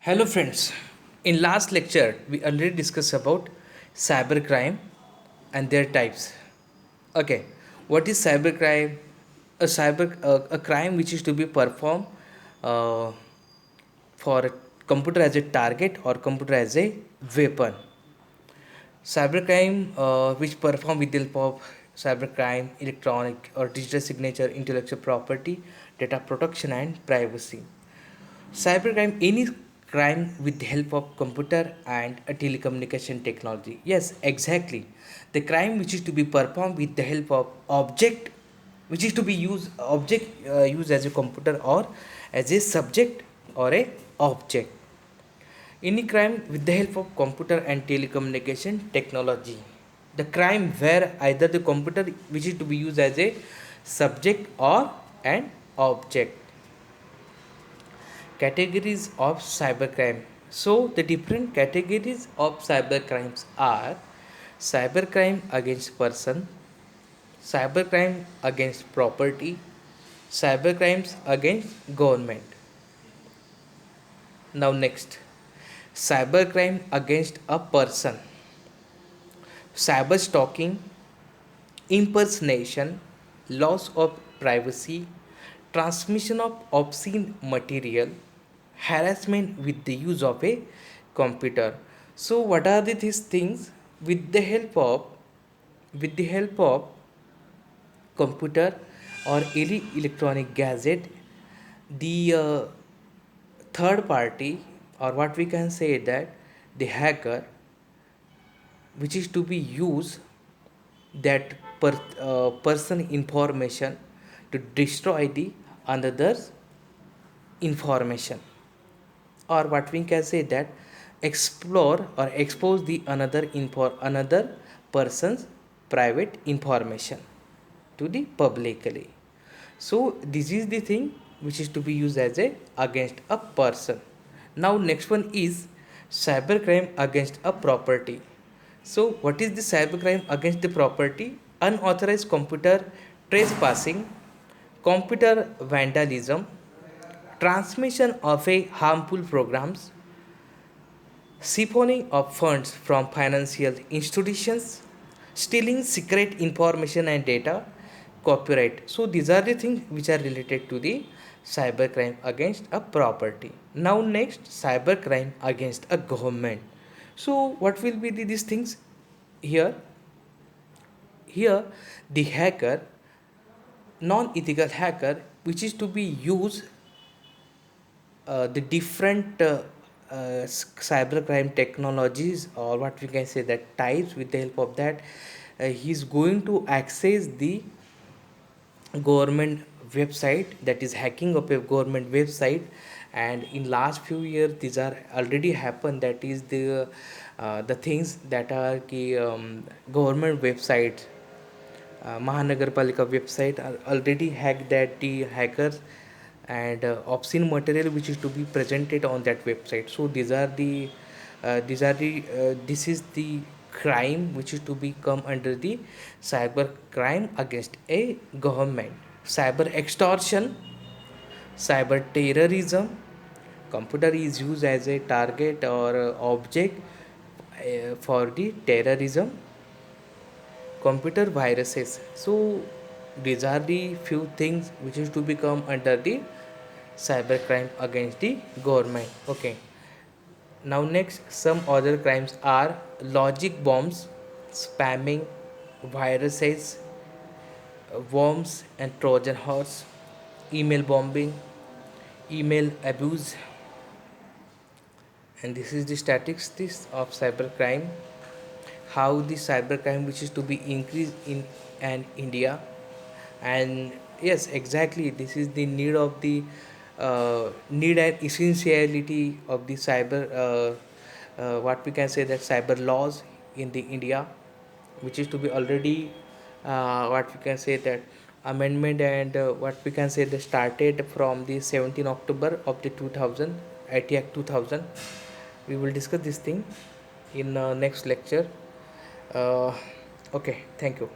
Hello friends. In last lecture we already discussed about cybercrime and their types. Okay, what is cybercrime? A crime which is to be performed uh, for a computer as a target or computer as a weapon. Cybercrime which perform with the help of cybercrime, electronic or digital signature, intellectual property, data protection and privacy. Cybercrime, any crime with the help of computer and a telecommunication technology. Yes, exactly. The crime which is to be performed with the help of object, which is to be used as a computer or as a subject or a object. Any crime with the help of computer and telecommunication technology. The crime where either the computer which is to be used as a subject or an object. Categories of cybercrime. So, the different categories of cybercrimes are cybercrime against person, cybercrime against property, cybercrimes against government. Now, next, cybercrime against a person, cyber stalking, impersonation, loss of privacy, transmission of obscene material, harassment with the use of a computer. So what are these things? With the help of computer or any electronic gadget, the third party, or what we can say that the hacker, which is to be used that person information to destroy the another's information, or what we can say that explore or expose the another person's private information to the publicly. So this is the thing which is to be used as a against a person. Now next one is cybercrime against a property. So what is the cybercrime against the property? Unauthorized computer trespassing, computer vandalism, transmission of a harmful programs, siphoning of funds from financial institutions, stealing secret information and data, copyright. So these are the things which are related to the cybercrime against a property. Now next, cybercrime against a government. So what will be these things here? Here the hacker, non-ethical hacker, which is to be used the different cybercrime technologies, or what we can say that types. With the help of that, he's going to access the government website, that is hacking of a government website. And in last few years these are already happened, that is the things that are government websites, Mahanagarpalika website are already hacked, that the hackers, and obscene material which is to be presented on that website. So this is the crime which is to be come under the cyber crime against a government. Cyber extortion, cyber terrorism, computer is used as a target or object for the terrorism, computer viruses. So these are the few things which is to become under the cybercrime against the government. Okay. Now next, some other crimes are logic bombs, spamming, viruses, worms and Trojan horse, email bombing, email abuse, and this is the statistics of cybercrime. How the cybercrime which is to be increased in India. And yes, exactly, this is the need of the need and essentiality of the cyber what we can say that cyber laws in the India, which is to be already what we can say that amendment, and what we can say that started from the 17 October of the 2000 IT Act 2000. We will discuss this thing in next lecture. uh, okay, thank you.